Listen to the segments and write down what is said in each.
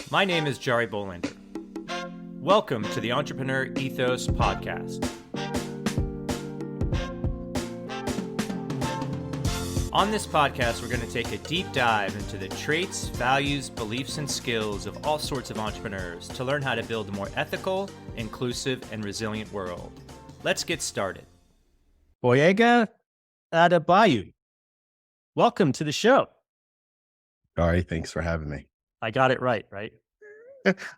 My name is Jarie Bolander. Welcome to the Entrepreneur Ethos podcast. On this podcast, we're going to take a deep dive into the traits, values, beliefs, and skills of all sorts of entrepreneurs to learn how to build a more ethical, inclusive, and resilient world. Let's get started. Gboyega Adebayo, welcome to the show. Jarie, thanks for having me. I got it right?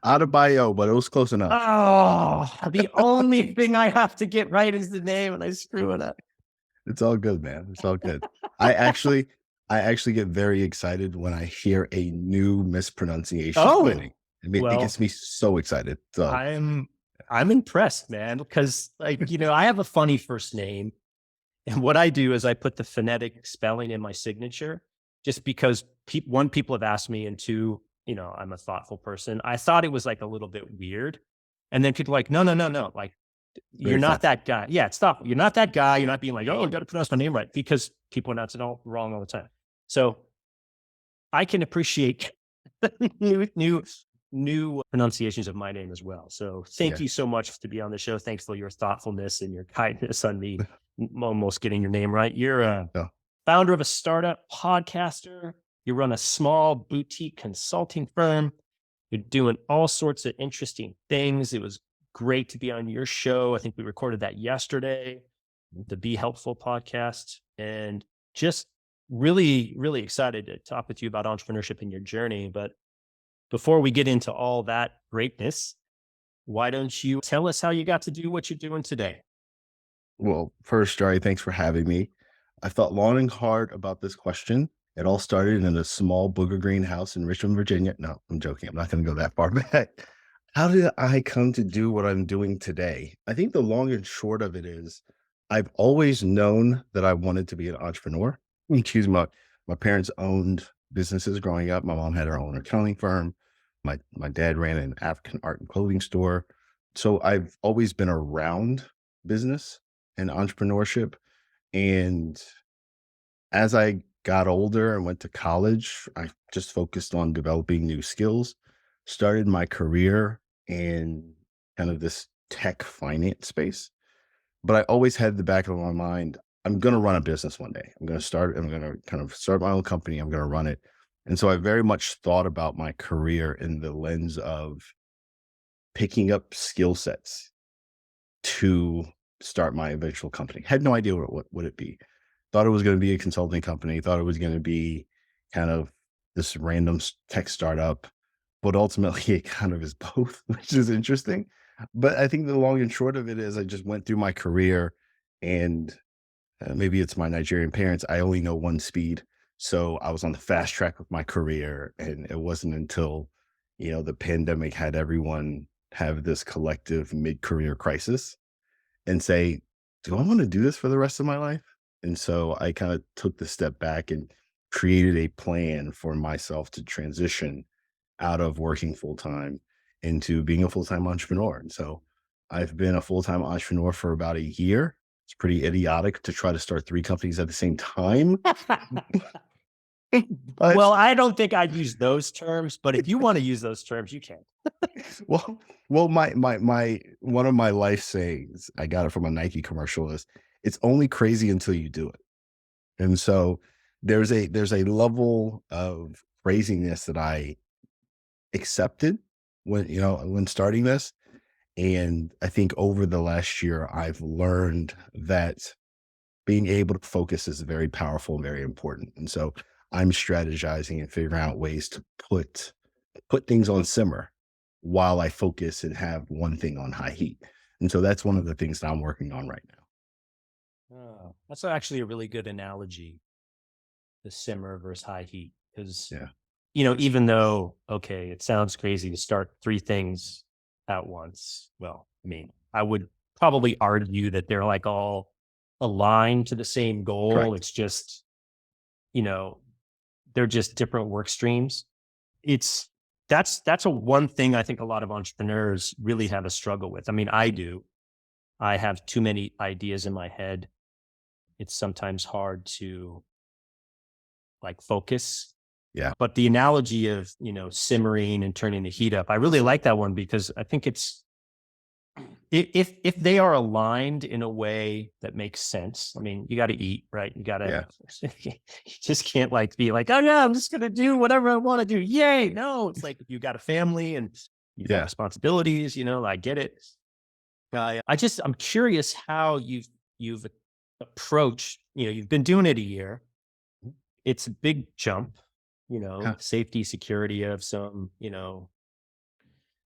Adebayo, but it was close enough. Oh, the only thing I have to get right is the name, and I screw it up. It's all good, man. It's all good. I actually get very excited when I hear a new mispronunciation. It gets me so excited. So I'm impressed, man, because I have a funny first name, and what I do is I put the phonetic spelling in my signature, just because people have asked me, and two, I'm a thoughtful person. I thought it was like a little bit weird, and then people are like, no, like, you're not that guy. Yeah, it's thoughtful. You're not that guy. You're not being like, oh, I got to pronounce my name right, because people pronounce it all wrong all the time. So I can appreciate new pronunciations of my name as well. So thank you so much to be on the show. Thanks for your thoughtfulness and your kindness on me almost getting your name right. You're a founder of a startup, podcaster. You run a small boutique consulting firm. You're doing all sorts of interesting things. It was great to be on your show. I think we recorded that yesterday, the Be Helpful podcast, and just really, really excited to talk with you about entrepreneurship and your journey. But before we get into all that greatness, why don't you tell us how you got to do what you're doing today? Well, first, Jarie, thanks for having me. I thought long and hard about this question. It all started in a small booger green house in Richmond, Virginia. No, I'm joking. I'm not going to go that far back. How did I come to do what I'm doing today? I think the long and short of it is I've always known that I wanted to be an entrepreneur. My parents owned businesses growing up. My mom had her own accounting firm. My dad ran an African art and clothing store. So I've always been around business and entrepreneurship. And as I got older and went to college, I just focused on developing new skills, started my career in kind of this tech finance space. But I always had the back of my mind, I'm going to run a business one day. I'm going to kind of start my own company. I'm going to run it. And so I very much thought about my career in the lens of picking up skill sets to start my eventual company. Had no idea what would it be. Thought it was going to be a consulting company. Thought it was going to be kind of this random tech startup. But ultimately, it kind of is both, which is interesting. But I think the long and short of it is I just went through my career, and maybe it's my Nigerian parents. I only know one speed. So I was on the fast track with my career. And it wasn't until, the pandemic had everyone have this collective mid-career crisis and say, do I want to do this for the rest of my life? And so I kind of took the step back and created a plan for myself to transition out of working full-time into being a full-time entrepreneur. And so I've been a full-time entrepreneur for about a year. It's pretty idiotic to try to start 3 companies at the same time. Well, I don't think I'd use those terms, but if you want to use those terms, you can. Well, my one of my life sayings, I got it from a Nike commercial, is it's only crazy until you do it. And so there's a level of craziness that I accepted when starting this. And I think over the last year, I've learned that being able to focus is very powerful and very important. And so I'm strategizing and figuring out ways to put things on simmer while I focus and have one thing on high heat. And so that's one of the things that I'm working on right now. Oh, that's actually a really good analogy, the simmer versus high heat. Because, even though, it sounds crazy to start 3 things at once. Well, I would probably argue that they're like all aligned to the same goal. Correct. It's just, they're just different work streams. That's a one thing I think a lot of entrepreneurs really have a struggle with. I do. I have too many ideas in my head. It's sometimes hard to focus Yeah. But the analogy of, simmering and turning the heat up, I really like that one because I think if they are aligned in a way that makes sense. I mean, you got to eat, right? You got to, you just can't be like, oh yeah, I'm just going to do whatever I want to do. Yay. No, it's like you got a family and you got responsibilities, I get it. I'm curious how you've approached, you've been doing it a year. It's a big jump, safety, security of some,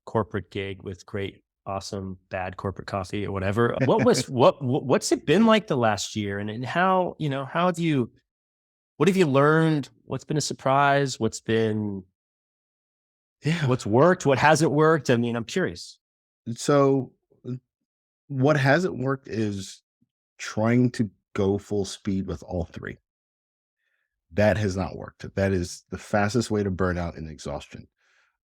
corporate gig with great, awesome, bad corporate coffee or whatever. What's it been like the last year? And how, what have you learned? What's been a surprise? What's worked? What hasn't worked? I mean, I'm curious. So what hasn't worked is trying to go full speed with all three. That has not worked. That is the fastest way to burn out and exhaustion.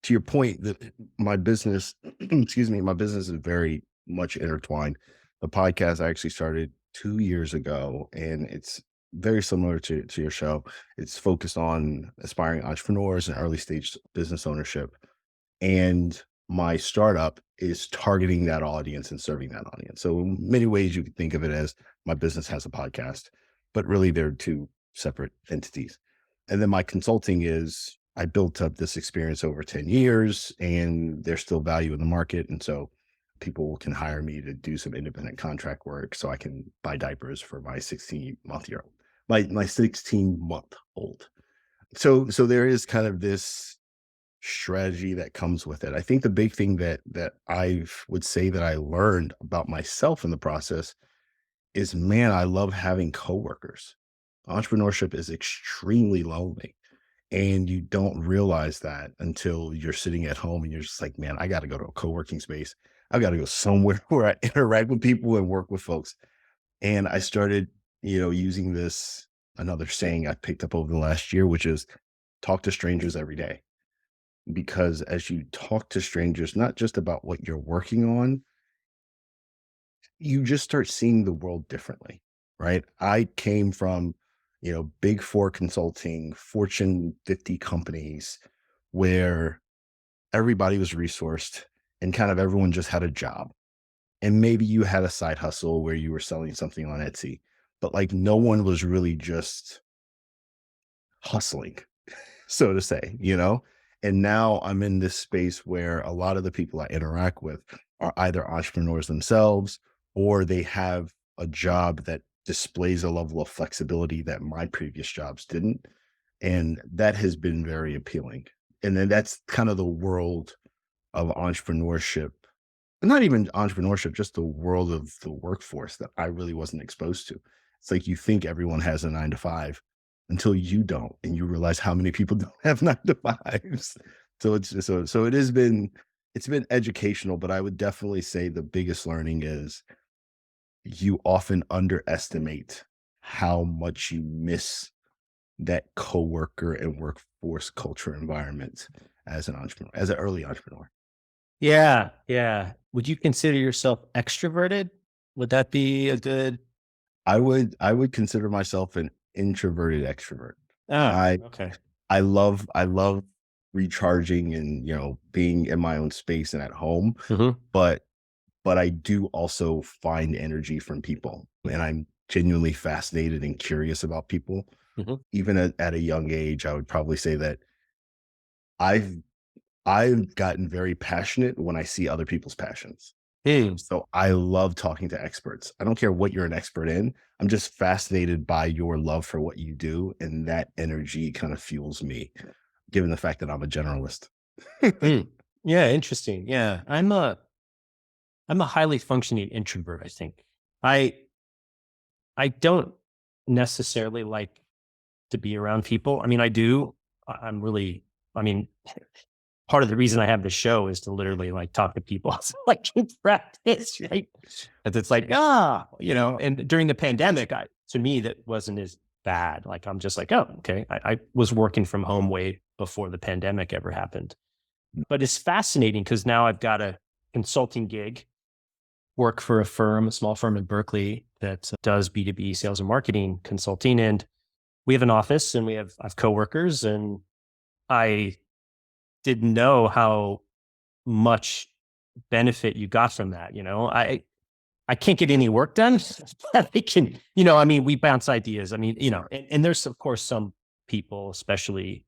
To your point, that my business, my business is very much intertwined. The podcast I actually started 2 years ago, and it's very similar to your show. It's focused on aspiring entrepreneurs and early stage business ownership. And my startup is targeting that audience and serving that audience. So in many ways, you could think of it as my business has a podcast, but really they're two separate entities. And then my consulting is I built up this experience over 10 years and there's still value in the market. And so people can hire me to do some independent contract work so I can buy diapers for my 16-month-year-old, my 16-month-old. So there is kind of this strategy that comes with it. I think the big thing that I would say that I learned about myself in the process is, man, I love having coworkers. Entrepreneurship is extremely lonely. And you don't realize that until you're sitting at home and you're just like, man, I got to go to a co-working space. I've got to go somewhere where I interact with people and work with folks. And I started, using another saying I picked up over the last year, which is talk to strangers every day. Because as you talk to strangers, not just about what you're working on, you just start seeing the world differently, right? I came from, big four consulting, Fortune 50 companies where everybody was resourced and kind of everyone just had a job. And maybe you had a side hustle where you were selling something on Etsy, but no one was really just hustling, so to say, And now I'm in this space where a lot of the people I interact with are either entrepreneurs themselves or they have a job that displays a level of flexibility that my previous jobs didn't. And that has been very appealing. And then that's kind of the world of entrepreneurship, not even entrepreneurship, just the world of the workforce that I really wasn't exposed to. It's like you think everyone has a 9 to 5 until you don't, and you realize how many people don't have 9 to 5s. So it's been educational, but I would definitely say the biggest learning is you often underestimate how much you miss that coworker and workforce culture environment as an entrepreneur, as an early entrepreneur. Yeah. Yeah. Would you consider yourself extroverted? Would that be a good? I would consider myself an introverted extrovert. Okay. I love recharging and, being in my own space and at home, but I do also find energy from people, and I'm genuinely fascinated and curious about people. Even at a young age, I would probably say that I've gotten very passionate when I see other people's passions. So I love talking to experts. I don't care what you're an expert in. I'm just fascinated by your love for what you do. And that energy kind of fuels me, given the fact that I'm a generalist. Yeah. Interesting. Yeah. I'm a highly functioning introvert, I think. I don't necessarily like to be around people. I mean, I do. Part of the reason I have the show is to literally talk to people. So in practice, right? And it's and during the pandemic, to me, that wasn't as bad. I'm just oh, okay. I was working from home way before the pandemic ever happened. But it's fascinating because now I've got a consulting gig, work for a small firm in Berkeley that does B2B sales and marketing consulting. And we have an office and I have coworkers, and I didn't know how much benefit you got from that. I can't get any work done. But I can, I mean, we bounce ideas. I mean, and there's of course some people, especially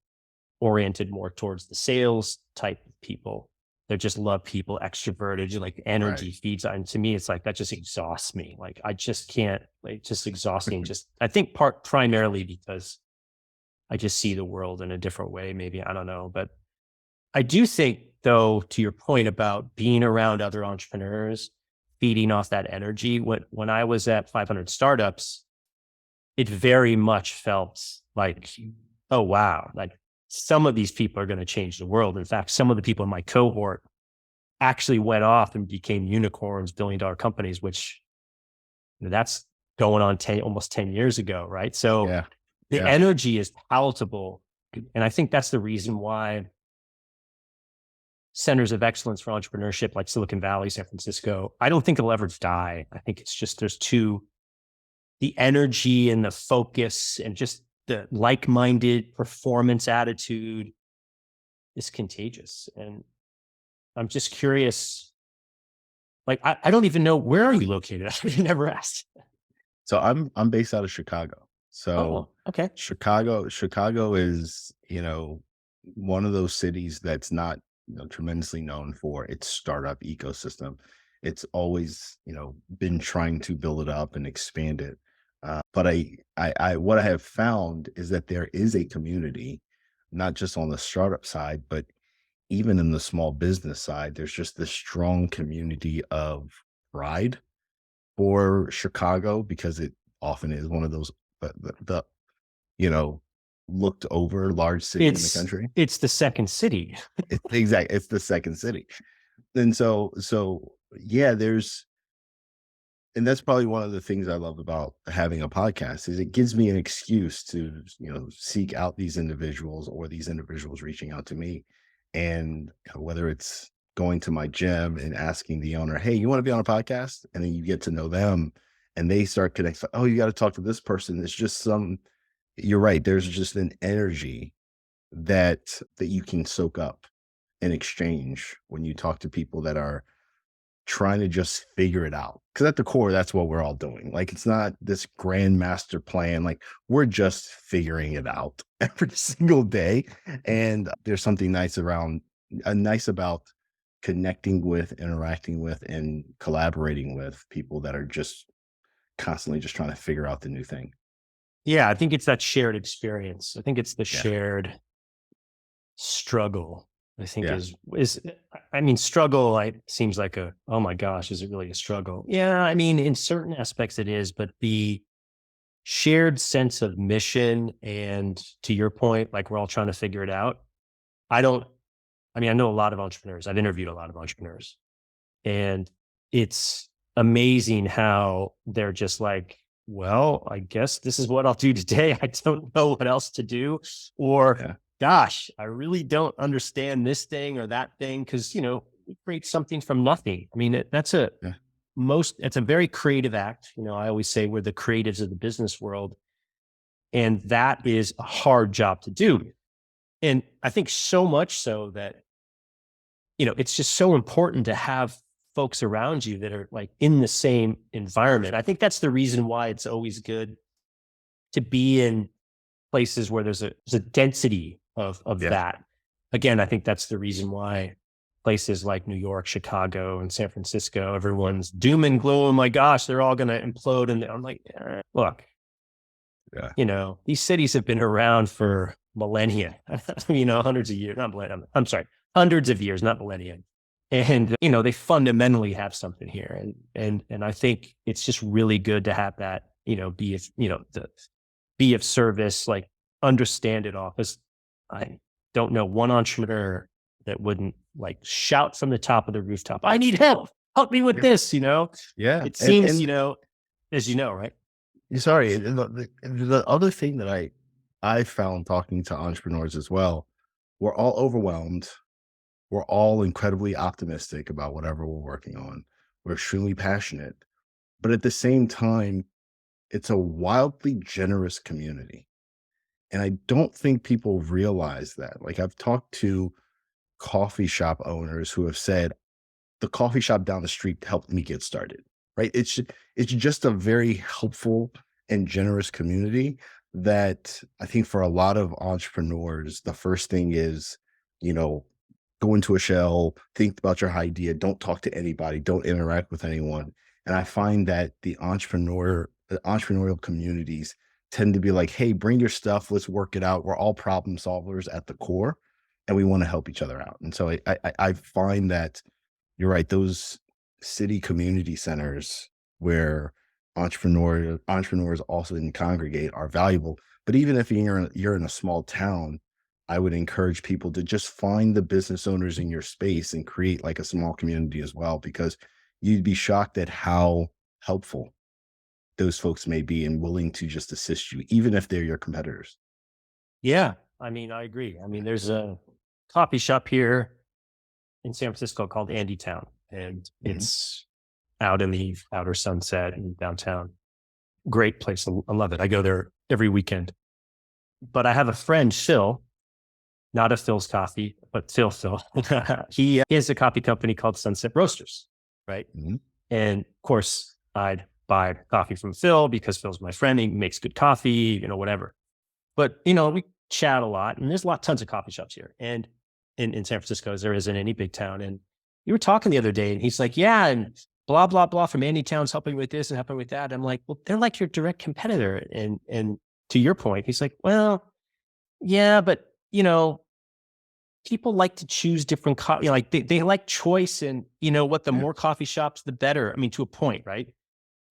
oriented more towards the sales type of people. They just love people, extroverted, like energy Right. feeds. And to me, it's like, that just exhausts me. Like, I just can't, like, just exhausting. I think primarily because I just see the world in a different way. Maybe, I don't know. But I do think, though, to your point about being around other entrepreneurs, feeding off that energy, when I was at 500 Startups, it very much felt like, oh, wow, like some of these people are going to change the world. In fact, some of the people in my cohort actually went off and became unicorns, $1 billion companies, which that's going on almost 10 years ago, right? So Yeah. the Yeah. energy is palatable. And I think that's the reason why centers of excellence for entrepreneurship like Silicon Valley, San Francisco, I don't think it'll ever die. I think it's just the energy and the focus and just the like-minded performance attitude is contagious. And I'm just curious, like, I don't even know, where are you located? I never asked. So I'm based out of Chicago. So Oh, okay. Chicago is, one of those cities that's not, tremendously known for its startup ecosystem. It's always, been trying to build it up and expand it. But what I have found is that there is a community, not just on the startup side, but even in the small business side. There's just this strong community of pride for Chicago because it often is one of those the you know looked over large city in the country. It's the second city. It's the second city. And so yeah, and that's probably one of the things I love about having a podcast is it gives me an excuse to, seek out these individuals or these individuals reaching out to me. And whether it's going to my gym and asking the owner, hey, you want to be on a podcast? And then you get to know them and they start connecting. Oh, you got to talk to this person. It's just you're right. There's just an energy that you can soak up and exchange when you talk to people that are trying to just figure it out. Because at the core, that's what we're all doing. Like, it's not this grand master plan. Like, we're just figuring it out every single day. And there's something nice about connecting with, interacting with, and collaborating with people that are just constantly just trying to figure out the new thing. Yeah, I think it's that shared experience. I think it's the Yeah. shared struggle. I think Yeah. I mean, struggle, like, seems like oh my gosh, is it really a struggle? Yeah, I mean, in certain aspects it is, but the shared sense of mission and, to your point, like, we're all trying to figure it out. I don't, I mean, I know a lot of entrepreneurs. I've interviewed a lot of entrepreneurs, and it's amazing how they're just like, well, I guess this is what I'll do today. I don't know what else to do. Or, Yeah. gosh, I really don't understand this thing or that thing. Cause, we create something from nothing. I mean, it's a very creative act. I always say we're the creatives of the business world. And that is a hard job to do. And I think so much so that, it's just so important to have folks around you that are like in the same environment. I think that's the reason why it's always good to be in places where there's a density of Yeah. that. Again, I think that's the reason why places like New York, Chicago, and San Francisco, everyone's doom and gloom. My gosh, they're all going to implode. And I'm like, look, these cities have been around for millennia, hundreds of years, not millennia. I'm sorry, hundreds of years, not millennia. And, they fundamentally have something here. And I think it's just really good to have that, be of service, like, understand it all. Because I don't know one entrepreneur that wouldn't, like, shout from the top of the rooftop, I need help. Help me with this, Yeah. It seems, And as you know, right? sorry, the other thing that I found talking to entrepreneurs as well, we're all overwhelmed. We're all incredibly optimistic about whatever we're working on. We're extremely passionate, but at the same time, it's a wildly generous community. And I don't think people realize that. Like, I've talked to coffee shop owners who have said, the coffee shop down the street helped me get started, right? It's just a very helpful and generous community that I think for a lot of entrepreneurs, the first thing is, you know, go into a shell, think about your idea, don't talk to anybody, don't interact with anyone. And I find that the entrepreneurial communities tend to be like, hey, bring your stuff, let's work it out. We're all problem solvers at the core, and we want to help each other out. And so I find that you're right. Those city community centers where entrepreneurs also can congregate are valuable. But even if you're in a small town, I would encourage people to just find the business owners in your space and create like a small community as well, because you'd be shocked at how helpful those folks may be and willing to just assist you, even if they're your competitors. Yeah. I mean, I agree. I mean, there's a coffee shop here in San Francisco called Andy Town, and Mhm. it's out in the outer Sunset in downtown. Great place. I love it. I go there every weekend. But I have a friend, Phil, not a Phil's Coffee, but Phil. He has a coffee company called Sunset Roasters, right? Mhm. And of course, I'd buy coffee from Phil because Phil's my friend. He makes good coffee, whatever. But, we chat a lot, and there's tons of coffee shops here. And in San Francisco, as there is in any big town. And you were talking the other day, and he's like, yeah, and blah, blah, blah from Andy Town's helping with this and helping with that. I'm like, well, they're like your direct competitor. And to your point, he's like, well, yeah, but people like to choose different coffee. Like they like choice, and what the Yeah. more coffee shops, the better. I mean, to a point, right?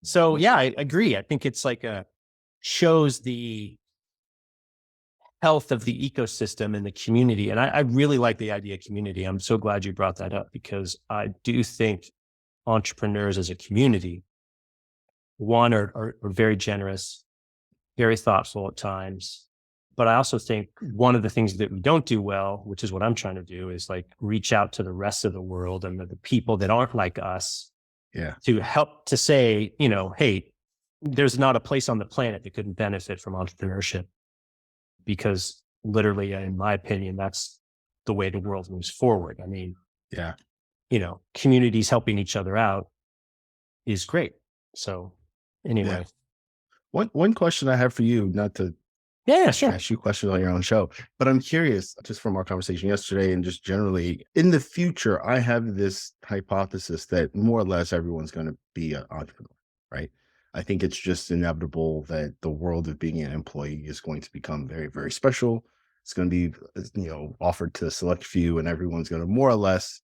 So Mhm. yeah, I agree. I think it's like shows the health of the ecosystem and the community. And I really like the idea of community. I'm so glad you brought that up, because I do think entrepreneurs as a community, one, are very generous, very thoughtful at times. But I also think one of the things that we don't do well, which is what I'm trying to do, is like reach out to the rest of the world and the people that aren't like us, Yeah. to help to say, hey, there's not a place on the planet that couldn't benefit from entrepreneurship, because literally, in my opinion, that's the way the world moves forward. I mean, Yeah. communities helping each other out is great. So Yeah. anyway, One question I have for you, not to yeah, sure. ask you questions on your own show, but I'm curious, just from our conversation yesterday and just generally in the future, I have this hypothesis that more or less everyone's going to be an entrepreneur, right? I think it's just inevitable that the world of being an employee is going to become very, very special. It's going to be, offered to a select few, and everyone's going to more or less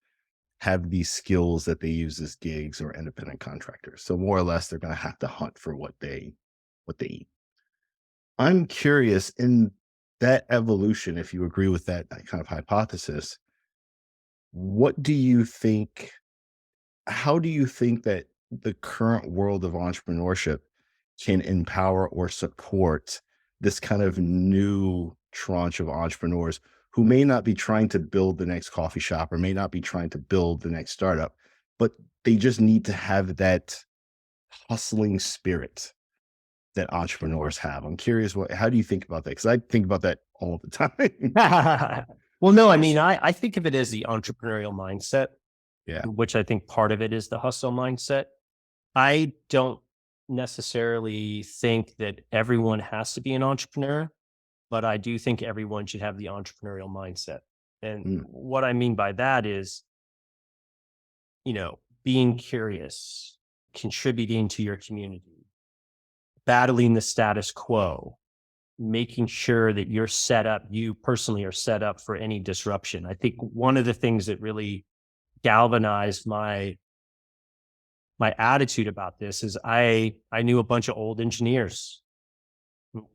have these skills that they use as gigs or independent contractors. So more or less, they're going to have to hunt for what they eat. I'm curious in that evolution, if you agree with that kind of hypothesis, what do you think? How do you think that the current world of entrepreneurship can empower or support this kind of new tranche of entrepreneurs who may not be trying to build the next coffee shop or may not be trying to build the next startup, but they just need to have that hustling spirit that entrepreneurs have? I'm curious, how do you think about that? Because I think about that all the time. Well, no, I mean, I think of it as the entrepreneurial mindset, Yeah. which I think part of it is the hustle mindset. I don't necessarily think that everyone has to be an entrepreneur, but I do think everyone should have the entrepreneurial mindset. And Mm, what I mean by that is, being curious, contributing to your community, battling the status quo, making sure that you personally are set up for any disruption. I think one of the things that really galvanized my attitude about this is I knew a bunch of old engineers,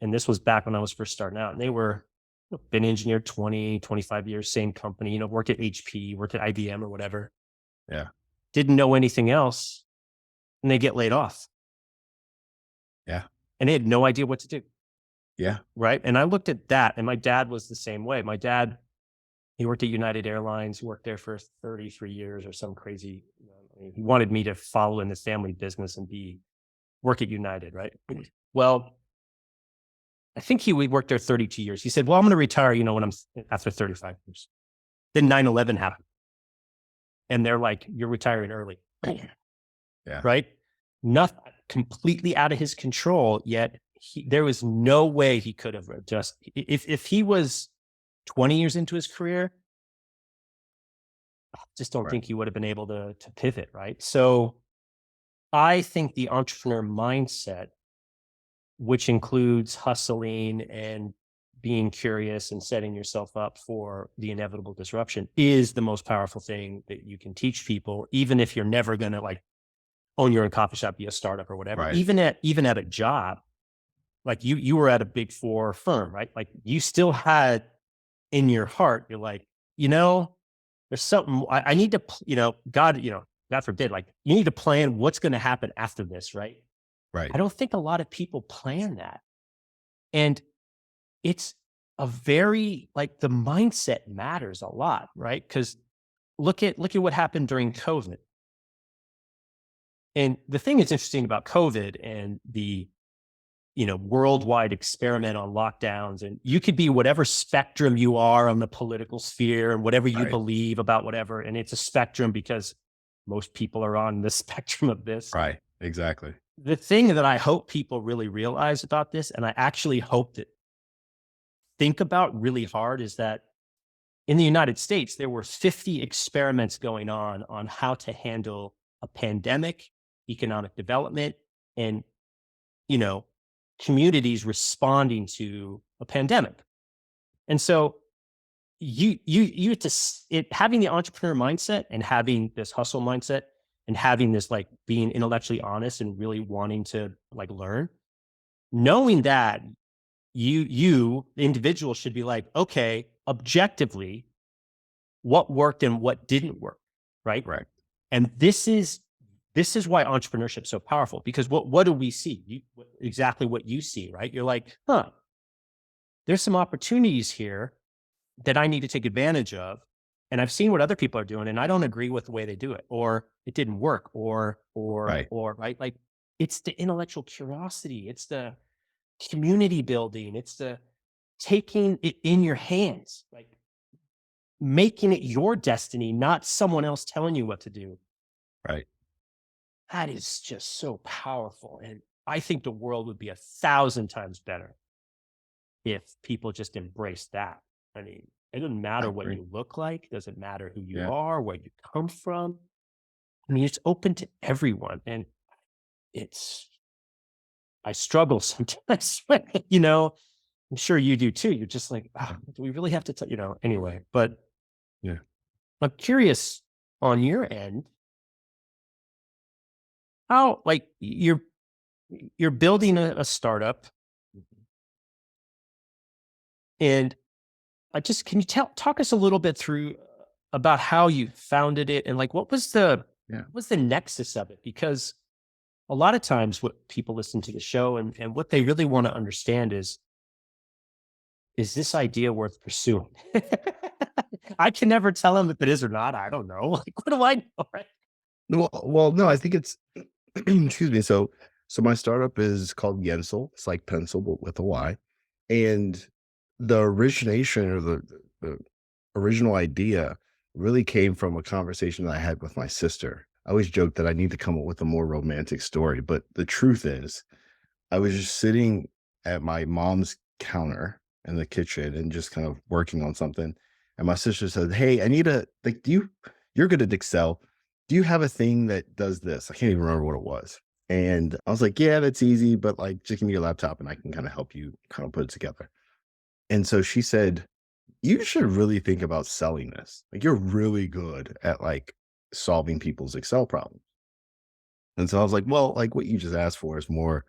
and this was back when I was first starting out, and they were been engineer 20, 25 years, same company, worked at HP, worked at IBM or whatever, yeah. didn't know anything else, and they get laid off, Yeah. and they had no idea what to do. Yeah. Right. And I looked at that, and my dad was the same way. My dad, he worked at United Airlines. He worked there for 33 years or some crazy. I mean, he wanted me to follow in his family business and work at United. Right. Well, I think he worked there 32 years. He said, well, I'm going to retire, when I'm after 35 years. Then 9/11 happened. And they're like, you're retiring early. Yeah. Right? Nothing, completely out of his control, yet there was no way he could have just, if he was 20 years into his career, I just don't think he would have been able to pivot, right? So I think the entrepreneur mindset, which includes hustling and being curious and setting yourself up for the inevitable disruption, is the most powerful thing that you can teach people, even if you're never going to own your own coffee shop, be a startup or whatever. Right. Even at a job, like you were at a Big Four firm, right? Like you still had in your heart, you're like, there's something I need to, God forbid, like you need to plan what's going to happen after this, right? Right. I don't think a lot of people plan that. And it's a very, the mindset matters a lot, right? Because look at what happened during COVID. And the thing that's interesting about COVID and the, worldwide experiment on lockdowns, and you could be whatever spectrum you are on the political sphere and whatever you believe about whatever. And it's a spectrum because most people are on the spectrum of this. Right. Exactly. The thing that I hope people really realize about this, and I actually hope that think about really hard, is that in the United States, there were 50 experiments going on how to handle a pandemic, economic development, and, communities responding to a pandemic. And so you have to, having the entrepreneur mindset and having this hustle mindset and having this, being intellectually honest and really wanting to learn, knowing that the individual should be okay, objectively, what worked and what didn't work. Right. Right. And this is why entrepreneurship is so powerful, because what do we see? Exactly what you see, right? You're like, there's some opportunities here that I need to take advantage of. And I've seen what other people are doing and I don't agree with the way they do it, or it didn't work, or, right. Like it's the intellectual curiosity. It's the community building. It's the taking it in your hands, making it your destiny, not someone else telling you what to do. Right. That is just so powerful. And I think the world would be 1,000 times better if people just embrace that. I mean, it doesn't matter what you look like. It doesn't matter who you are, where you come from. I mean, it's open to everyone. And I struggle sometimes, I'm sure you do too. You're just like, do we really have to, anyway, but yeah, I'm curious on your end, how, you're building a startup, and can you talk us a little bit through about how you founded it, and what was the nexus of it? Because a lot of times what people listen to the show and what they really want to understand is this idea worth pursuing? I can never tell them if it is or not. I don't know. What do I know? Right? Well, no, I think it's, excuse me. So my startup is called Yensel. It's like pencil, but with a Y. And the origination, or the original idea, really came from a conversation that I had with my sister. I always joke that I need to come up with a more romantic story, but the truth is, I was just sitting at my mom's counter in the kitchen and just kind of working on something. And my sister said, "Hey, I need you're good at Excel. Do you have a thing that does this?" I can't even remember what it was. And I was like, "Yeah, that's easy, but just give me your laptop and I can kind of help you kind of put it together." And so she said, "You should really think about selling this. You're really good at solving people's Excel problems." And so I was like, "Well, what you just asked for is more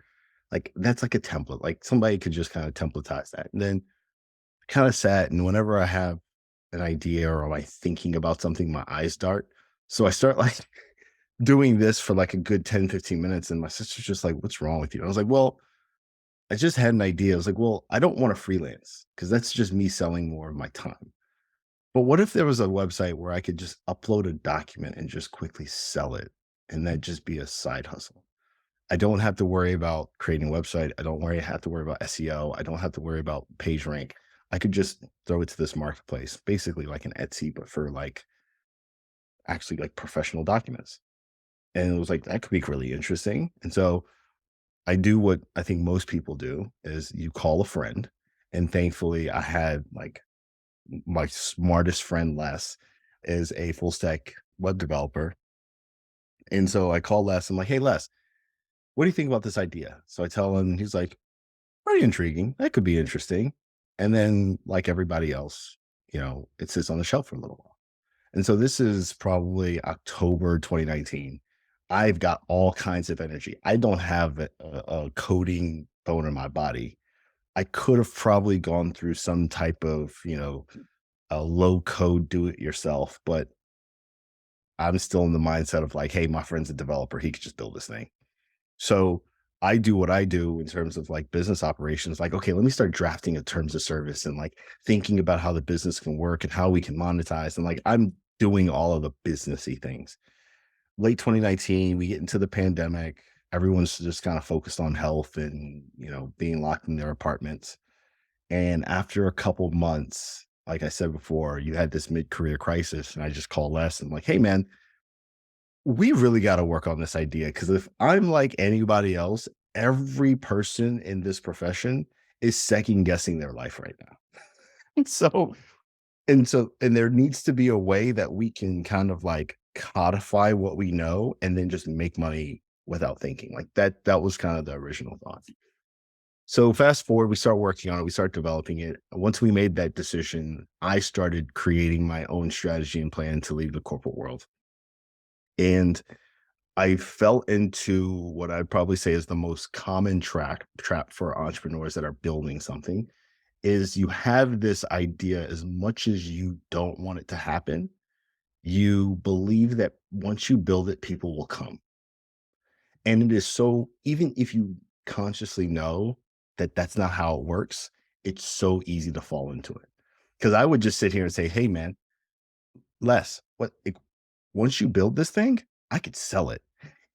that's like a template. Somebody could just kind of templatize that." And then kind of sat, and whenever I have an idea or am I thinking about something, my eyes dart. So I start doing this for a good 10, 15 minutes. And my sister's just like, "What's wrong with you?" I was like, "Well, I just had an idea." I was like, "Well, I don't want to freelance because that's just me selling more of my time. But what if there was a website where I could just upload a document and just quickly sell it, and that just be a side hustle?" I don't have to worry about creating a website. I don't have to worry about SEO. I don't have to worry about page rank. I could just throw it to this marketplace, basically like an Etsy, but for like actually like professional documents. And it was like, that could be really interesting. And so I do what I think most people do is you call a friend. And thankfully I had like my smartest friend, Les, is a full stack web developer. And so I call Les. I'm like, hey, Les, what do you think about this idea? So I tell him, he's like, pretty intriguing. That could be interesting. And then, like everybody else, it sits on the shelf for a little while. And so this is probably October 2019. I've got all kinds of energy. I don't have a coding bone in my body. I could have probably gone through some type of, a low code do it yourself, but I'm still in the mindset of like, hey, my friend's a developer. He could just build this thing. So I do what I do in terms of like business operations. Like, okay, let me start drafting a terms of service and like thinking about how the business can work and how we can monetize. And like, I'm doing all of the businessy things. Late 2019, we get into the pandemic. Everyone's just kind of focused on health and, being locked in their apartments. And after a couple months, like I said before, you had this mid-career crisis. And I just call Les and I'm like, hey, man, we really got to work on this idea. Because if I'm like anybody else, every person in this profession is second guessing their life right now. And so there needs to be a way that we can kind of like codify what we know and then just make money without thinking. Like that was kind of the original thought. So fast forward, we start working on it, we start developing it. Once we made that decision, I started creating my own strategy and plan to leave the corporate world. And I fell into what I'd probably say is the most common trap for entrepreneurs that are building something is you have this idea as much as you don't want it to happen. You believe that once you build it, people will come. And it is so, even if you consciously know that that's not how it works, it's so easy to fall into it. Because I would just sit here and say, hey, man, Les, once you build this thing, I could sell it.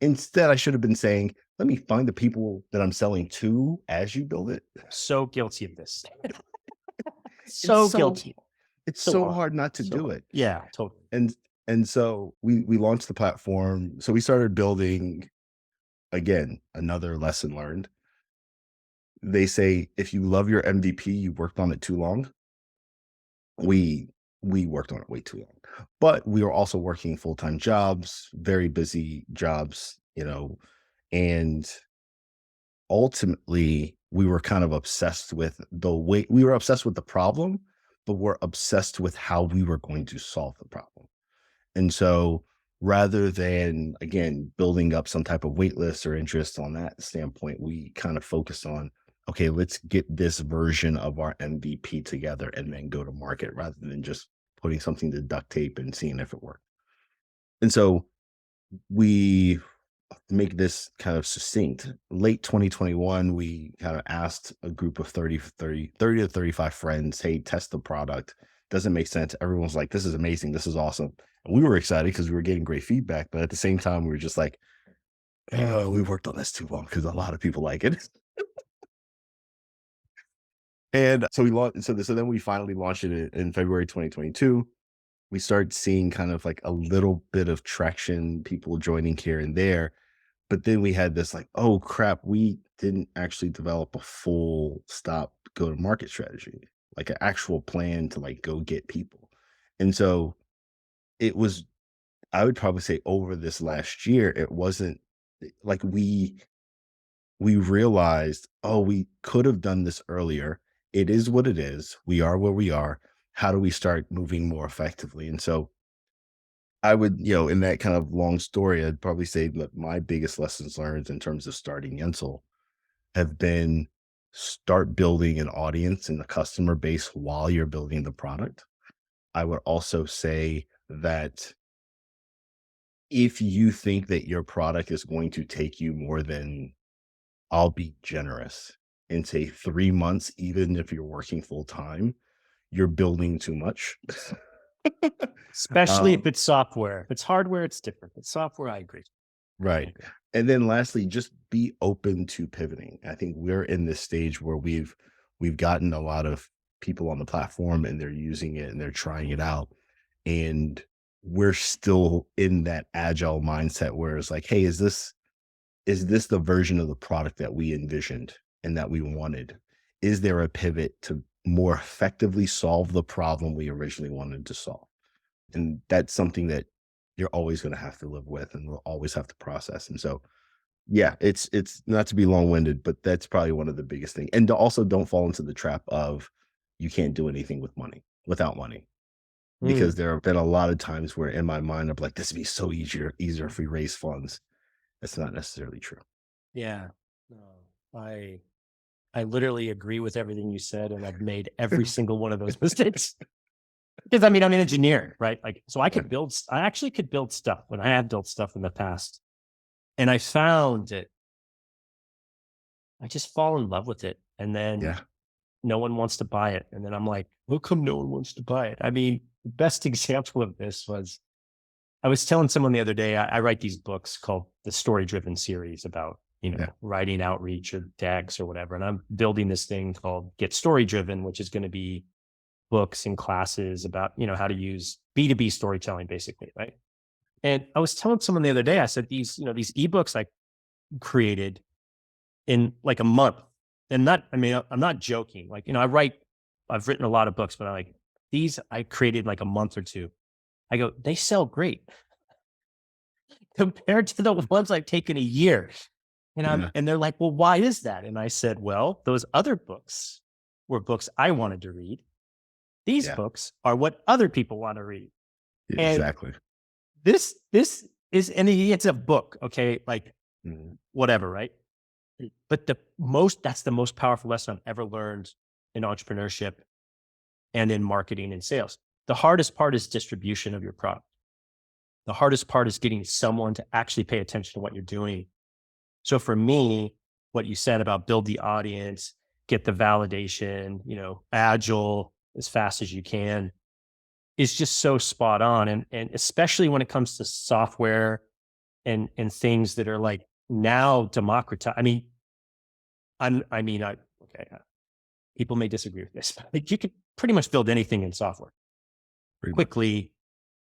Instead, I should have been saying, let me find the people that I'm selling to as you build it. So guilty of this. So guilty. It's so hard not to do it. Yeah, totally. And so we launched the platform. So we started building, again, another lesson learned. They say, if you love your MVP, you worked on it too long. We worked on it way too long, but we were also working full-time jobs, very busy jobs, and ultimately we were kind of obsessed with we were obsessed with the problem, but we're obsessed with how we were going to solve the problem. And so rather than, again, building up some type of wait list or interest on that standpoint, we kind of focused on, okay, let's get this version of our MVP together and then go to market rather than just putting something to duct tape and seeing if it worked. And so we make this kind of succinct. Late 2021, we kind of asked a group of 30 to 35 friends, hey, test the product. Doesn't make sense. Everyone's like, this is amazing. This is awesome. And we were excited because we were getting great feedback. But at the same time, we were just like, oh, we worked on this too long because a lot of people like it. And so we launched. So then we finally launched it in February 2022. We started seeing kind of like a little bit of traction, people joining here and there. But then we had this like, oh crap, we didn't actually develop a full stop go to market strategy, like an actual plan to like go get people. And so it was, I would probably say over this last year, it wasn't like we realized, oh, we could have done this earlier. It is what it is. We are where we are. How do we start moving more effectively? And so I would, in that kind of long story, I'd probably say that my biggest lessons learned in terms of starting Yensel have been start building an audience and a customer base while you're building the product. I would also say that if you think that your product is going to take you more than, I'll be generous and say 3 months, even if you're working full time, you're building too much. Especially if it's software. If it's hardware, it's different. But software, I agree. Right. And then lastly, just be open to pivoting. I think we're in this stage where we've gotten a lot of people on the platform and they're using it and they're trying it out. And we're still in that agile mindset where it's like, hey, is this the version of the product that we envisioned and that we wanted? Is there a pivot to more effectively solve the problem we originally wanted to solve? And that's something that you're always going to have to live with and we'll always have to process. And so, yeah, it's not to be long-winded, but that's probably one of the biggest things. And also don't fall into the trap of you can't do anything without money. Because Mm, there have been a lot of times where in my mind I'm like, this would be so easier if we raise funds. That's not necessarily true. yeah. No, I literally agree with everything you said, and I've made every single one of those mistakes. Because I mean, I'm an engineer, right? Like, so I Yeah. could build. I actually could build stuff when I have built stuff in the past, and I found that I just fall in love with it, and then Yeah. no one wants to buy it, and then I'm like, how come no one wants to buy it? I mean, the best example of this was I was telling someone the other day. I write these books called the Story Driven series about Yeah. writing outreach or decks or whatever, and I'm building this thing called Get Story Driven, which is going to be books and classes about, how to use B2B storytelling basically, right? And I was telling someone the other day, I said these ebooks I created in like a month. And I'm not joking. Like, I've written a lot of books, but I like these I created like a month or two. I go, they sell great compared to the ones I've taken a year. Yeah. And they're like, well, why is that? And I said, well, those other books were books I wanted to read. These Yeah. books are what other people want to read. And Exactly. this is, and it's a book, okay? Like Mhm. whatever, right? But that's the most powerful lesson I've ever learned in entrepreneurship and in marketing and sales. The hardest part is distribution of your product. The hardest part is getting someone to actually pay attention to what you're doing. So for me, what you said about build the audience, get the validation, agile as fast as you can is just so spot on. And especially when it comes to software and things that are like now democratized. I mean, okay, people may disagree with this, but like you could pretty much build anything in software Pretty much. quickly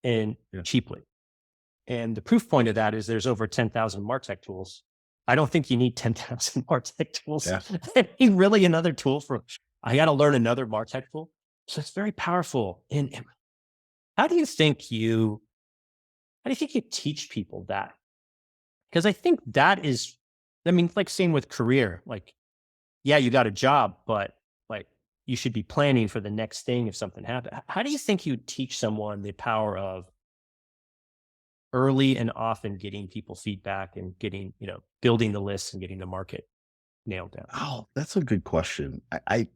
and Yeah. cheaply. And the proof point of that is there's over 10,000 MarTech tools. I don't think you need 10,000 MarTech tools. Yeah. I need really another tool I got to learn another MarTech tool. So it's very powerful. And how do you think how do you think you teach people that? Because I think that is, I mean, like same with career, like, yeah, you got a job, but like you should be planning for the next thing if something happened. How do you think you teach someone the power of early and often getting people feedback and getting, building the lists and getting the market nailed down? Oh, that's a good question. I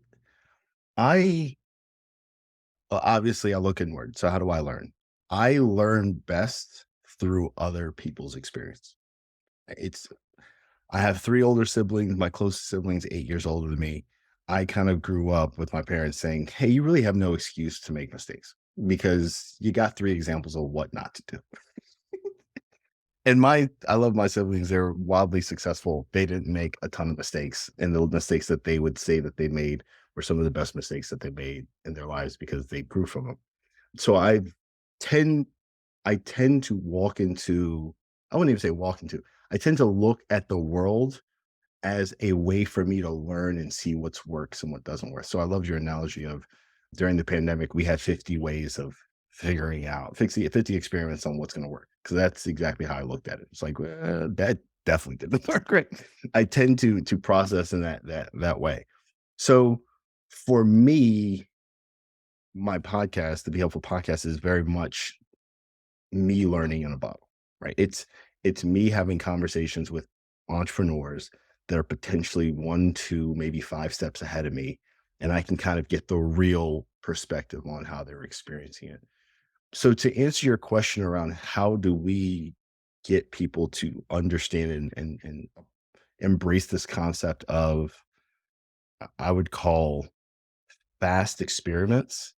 obviously I look inward. So how do I learn? I learn best through other people's experience. It's I have 3 older siblings. My closest sibling's 8 years older than me. I kind of grew up with my parents saying, "Hey, you really have no excuse to make mistakes because you got 3 examples of what not to do." And I love my siblings. They're wildly successful. They didn't make a ton of mistakes, and the mistakes that they would say that they made were some of the best mistakes that they made in their lives because they grew from them. So tend I tend to walk into I wouldn't even say walk into. I tend to look at the world as a way for me to learn and see what's works and what doesn't work. So I loved your analogy of during the pandemic, we had 50 ways of figuring out 50 experiments on what's going to work. Cause that's exactly how I looked at it. It's like, that definitely didn't work. Great. I tend to process in that way. So for me, my podcast, the Be Helpful podcast is very much me learning in a bottle, right? It's me having conversations with entrepreneurs that are potentially 1, 2, maybe 5 steps ahead of me, and I can kind of get the real perspective on how they're experiencing it. So to answer your question around how do we get people to understand and embrace this concept of I would call fast experiments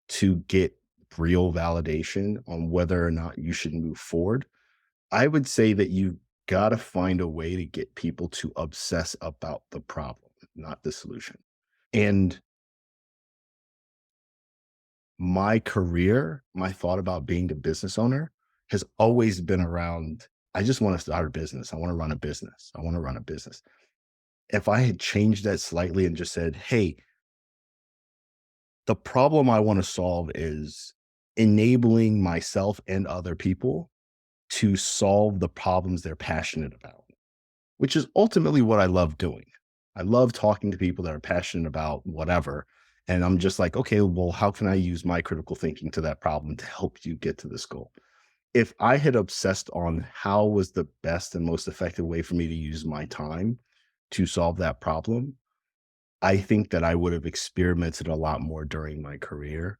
to get real validation on whether or not you should move forward. I would say that got to find a way to get people to obsess about the problem, not the solution. And my career, my thought about being a business owner has always been around, I just want to start a business. I want to run a business. I want to run a business. If I had changed that slightly and just said, hey, the problem I want to solve is enabling myself and other people to solve the problems they're passionate about, which is ultimately what I love doing. I love talking to people that are passionate about whatever. And I'm just like, okay, well, how can I use my critical thinking to that problem to help you get to this goal? If I had obsessed on how was the best and most effective way for me to use my time to solve that problem, I think that I would have experimented a lot more during my career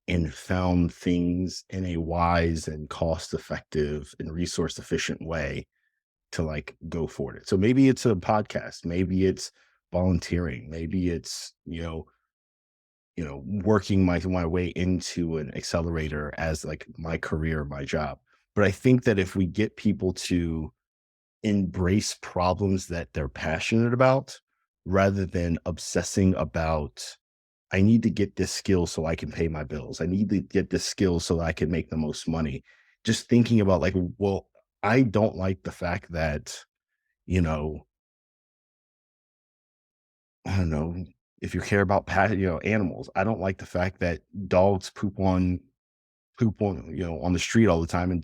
and found things in a wise and cost effective and resource efficient way to like go for it. So maybe it's a podcast, maybe it's volunteering, maybe it's, working my way into an accelerator as like my career, my job. But I think that if we get people to embrace problems that they're passionate about rather than obsessing about, I need to get this skill so I can pay my bills. I need to get this skill so that I can make the most money. Just thinking about like, well, I don't like the fact that, you know, I don't know, if you care about animals, I don't like the fact that dogs poop on, on the street all the time and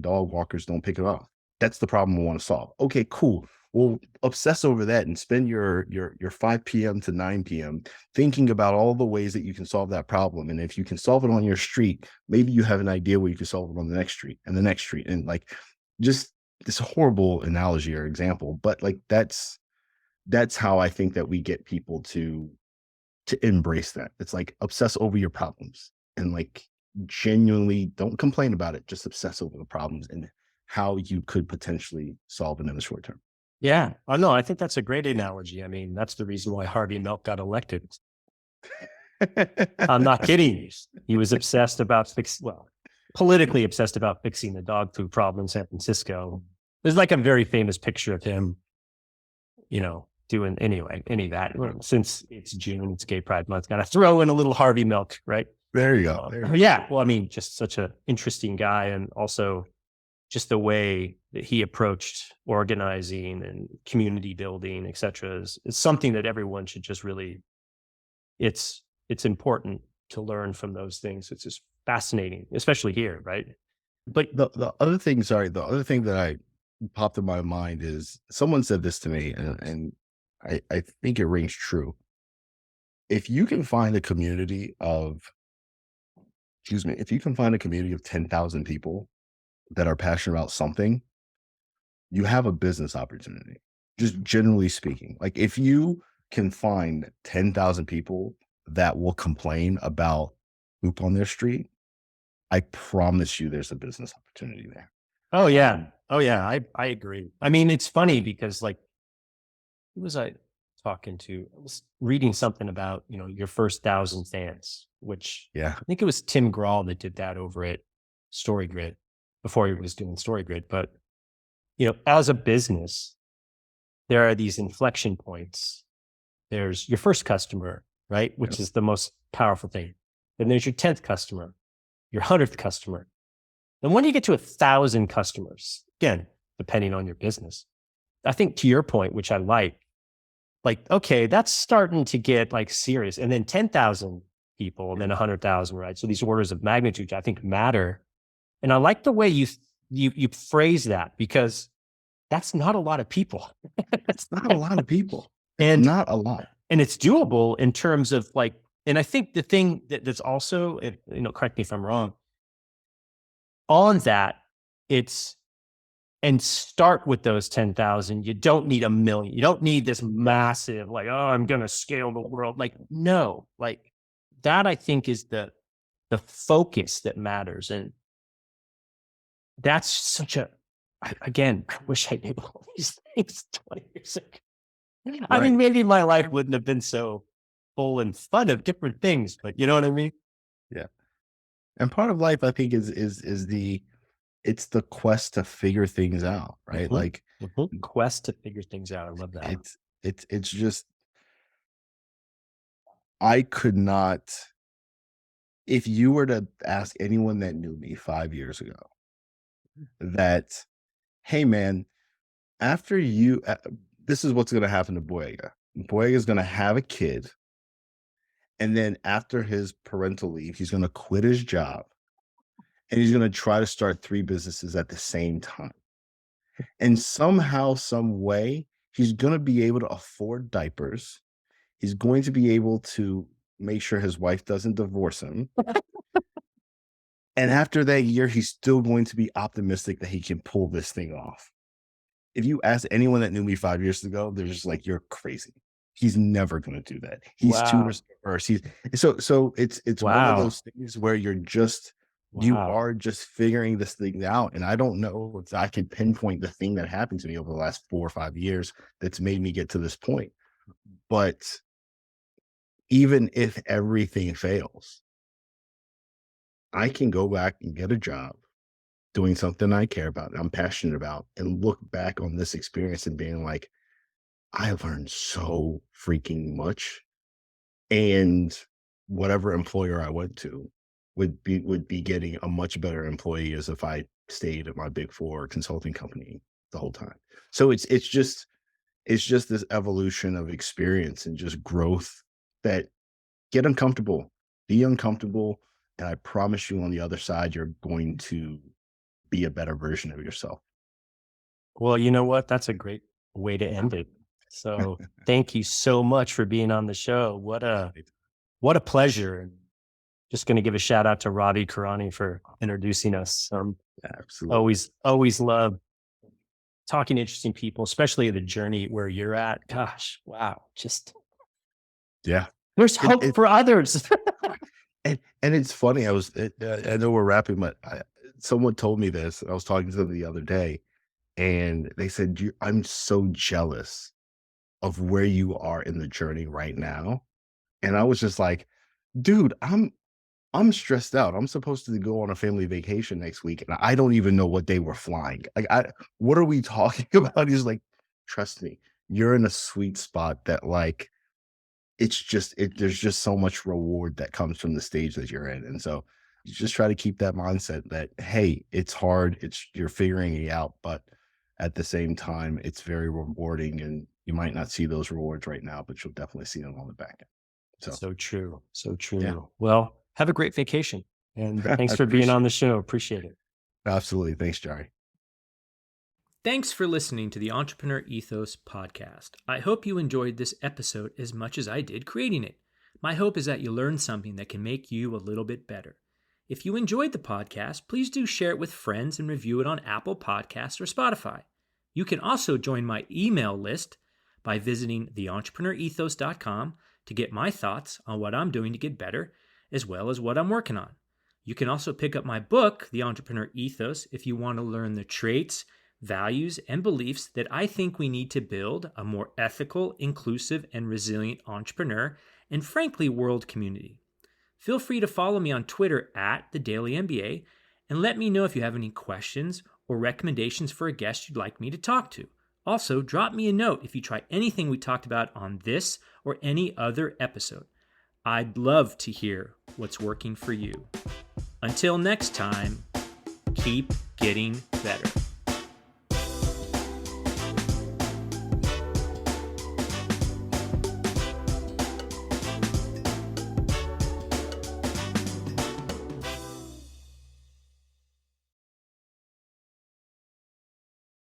dog walkers don't pick it up. That's the problem we want to solve. Okay, cool. Well, obsess over that and spend your 5 p.m. to 9 p.m. thinking about all the ways that you can solve that problem. And if you can solve it on your street, maybe you have an idea where you can solve it on the next street and the next street. And like just this horrible analogy or example, but like that's how I think that we get people to embrace that. It's like obsess over your problems and like genuinely don't complain about it. Just obsess over the problems and how you could potentially solve it in the short term. Yeah. Oh, no, I think that's a great analogy. I mean, that's the reason why Harvey Milk got elected. I'm not kidding. He was obsessed about politically obsessed about fixing the dog food problem in San Francisco. There's like a very famous picture of him, doing any of that. Since it's June, it's Gay Pride Month, got to throw in a little Harvey Milk, right? There you go. Yeah. Well, I mean, just such an interesting guy, and also just the way that he approached organizing and community building, et cetera, is something that everyone should just really, it's important to learn from those things. It's just fascinating, especially here, right? But the other thing that I popped in my mind is someone said this to me, and I think it rings true. If you can find a community of, if you can find a community of 10,000 people that are passionate about something, you have a business opportunity, just generally speaking. Like if you can find 10,000 people that will complain about poop on their street, I promise you there's a business opportunity there. Oh yeah. I agree. I mean, it's funny because like, who was I talking to? I was reading something about, your first 1,000 fans, which I think it was Tim Grahl that did that over at StoryGrid before he was doing StoryGrid. But, as a business, there are these inflection points. There's your first customer, right? Which is the most powerful thing. Then there's your 10th customer, your 100th customer. Then when you get to 1,000 customers, again, depending on your business, I think to your point, which I like, okay, that's starting to get like serious. And then 10,000 people and then 100,000, right? So these orders of magnitude, I think, matter. And I like the way you phrase that, because that's not a lot of people. It's not a lot of people. And not a lot. And it's doable in terms of like, and I think the thing that's also, correct me if I'm wrong, on that, and start with those 10,000. You don't need 1 million. You don't need this massive, like, oh, I'm going to scale the world. Like, no, like that, I think is the focus that matters. And that's such again, I wish I knew all these things 20 years ago. Right. I mean, maybe my life wouldn't have been so full and fun of different things, but you know what I mean? Yeah. And part of life, I think, is it's the quest to figure things out, right? Like Quest to figure things out. I love that. it's just, I could not, if you were to ask anyone that knew me 5 years ago that, hey man, after you, this is what's going to happen to Gboyega. Gboyega is going to have a kid. And then after his parental leave, he's going to quit his job and he's going to try to start 3 businesses at the same time. And somehow, some way, he's going to be able to afford diapers. He's going to be able to make sure his wife doesn't divorce him. And after that year, he's still going to be optimistic that he can pull this thing off. If you ask anyone that knew me 5 years ago, they're just like, you're crazy. He's never going to do that. He's too risk averse. So it's one of those things where you're just, you are just figuring this thing out. And I don't know if I can pinpoint the thing that happened to me over the last 4 or 5 years that's made me get to this point. But even if everything fails, I can go back and get a job doing something I care about, I'm passionate about, and look back on this experience and being like, I learned so freaking much. And whatever employer I went to would be getting a much better employee as if I stayed at my Big Four consulting company the whole time. So it's just this evolution of experience and just growth that, get uncomfortable, be uncomfortable. And I promise you on the other side, you're going to be a better version of yourself. Well, you know what? That's a great way to end it. So thank you so much for being on the show. What a pleasure. And just going to give a shout out to Ravi Karani for introducing us. Absolutely. Always love talking to interesting people, especially the journey where you're at. Gosh, wow. There's hope for others. And it's funny. I know we're wrapping, but someone told me this. I was talking to them the other day, and they said, I'm so jealous of where you are in the journey right now. And I was just like, dude, I'm stressed out. I'm supposed to go on a family vacation next week, and I don't even know what day we're flying. Like, what are we talking about? He's like, trust me, you're in a sweet spot that, like, there's just so much reward that comes from the stage that you're in. And so you just try to keep that mindset that, hey, it's hard, you're figuring it out, but at the same time, it's very rewarding, and you might not see those rewards right now, but you'll definitely see them on the back end. So true. Yeah. Well, have a great vacation, and thanks for being on the show. Appreciate it. Absolutely. Thanks, Jarie. Thanks for listening to the Entrepreneur Ethos podcast. I hope you enjoyed this episode as much as I did creating it. My hope is that you learned something that can make you a little bit better. If you enjoyed the podcast, please do share it with friends and review it on Apple Podcasts or Spotify. You can also join my email list by visiting theentrepreneurethos.com to get my thoughts on what I'm doing to get better, as well as what I'm working on. You can also pick up my book, The Entrepreneur Ethos, if you want to learn the traits, values, and beliefs that I think we need to build a more ethical, inclusive, and resilient entrepreneur and, frankly, world community. Feel free to follow me on Twitter @TheDailyMBA and let me know if you have any questions or recommendations for a guest you'd like me to talk to. Also, drop me a note if you try anything we talked about on this or any other episode. I'd love to hear what's working for you. Until next time, keep getting better.